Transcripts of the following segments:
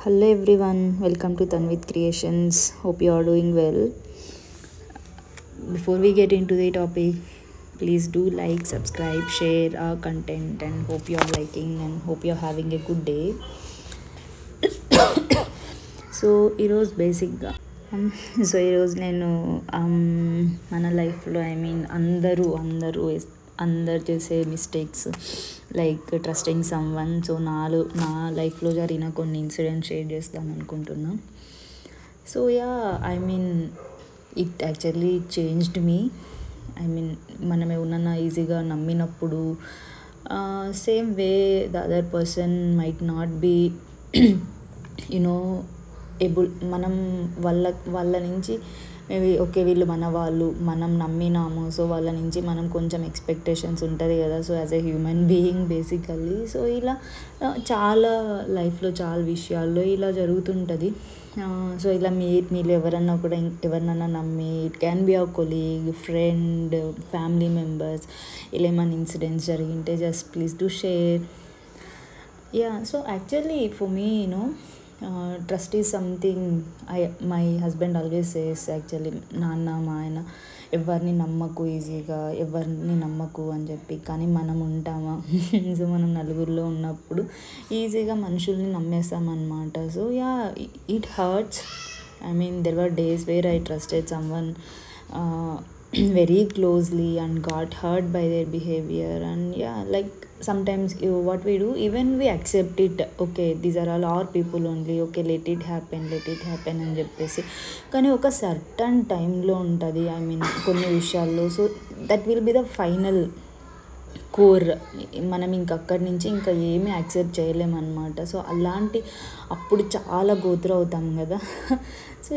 Hello everyone, welcome to Tanvit Creations. Hope you are doing well. Before we get into the topic, please do like, subscribe, share our content, and hope you are liking and hope you are having a good day. So ఈరోజు బేసిక్గా ఈరోజు నేను మన లైఫ్లో అందరూ అందరు చేసే mistakes like trusting someone. So నా లైఫ్లో జరిగిన కొన్ని ఇన్సిడెంట్స్ షేర్ చేద్దాం అనుకుంటున్నా. So it actually changed me. మనం ఏమన్నా ఈజీగా నమ్మినప్పుడు same way the other person might not be మనం వాళ్ళ నుంచి మేబీ ఓకే వీళ్ళు మన వాళ్ళు, మనం నమ్మినాము, సో వాళ్ళ నుంచి మనం కొంచెం ఎక్స్పెక్టేషన్స్ ఉంటుంది కదా. So as a human being basically so ఇలా చాలా లైఫ్లో చాలా విషయాల్లో ఇలా జరుగుతుంటుంది. సో ఇలా మీరు ఎవరినైనా నమ్మి, it can be our colleague, friend, family members, ఇలా ఏమైనా ఇన్సిడెంట్స్ జరిగింటే just please do share. So actually for me trust is something my husband always says. Actually నాన్న మా ఆయన ఎవరిని నమ్మకు ఈజీగా, ఎవరిని నమ్మకు అని చెప్పి. కానీ మనం ఉంటామా? సో మనం నలుగురిలో ఉన్నప్పుడు ఈజీగా మనుషుల్ని నమ్మేస్తామన్నమాట. So it hurts. There were days where I trusted someone very closely and got hurt by their behavior. And like sometimes what we do, even we accept it, okay these are all our people only, okay let it happen అని చెప్పేసి. కానీ ఒక certain టైంలో ఉంటుంది కొన్ని విషయాల్లో. So that will be the final core. మనం అక్కడి నుంచి ఇంకా ఏమీ యాక్సెప్ట్ చేయలేమన్నమాట. సో అలాంటి అప్పుడు చాలా గోత్ర అవుతాం కదా. సో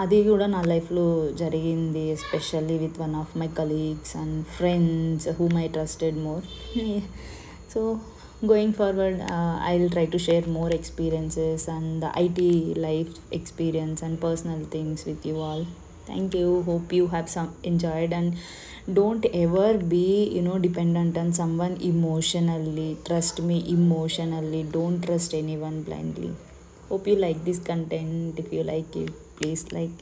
అది కూడా నా లైఫ్లో జరిగింది, especially with one of my colleagues and friends whom I trusted more. So going forward, I will try to share more experiences and the IT life experience and personal things with you all. Thank you. Hope you have some enjoyed, and don't ever be dependent on someone emotionally. Trust me emotionally. Don't trust anyone blindly. Hope you like this content. If you like it, please like,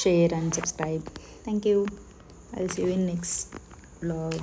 share and subscribe. Thank you. I'll see you in next vlog.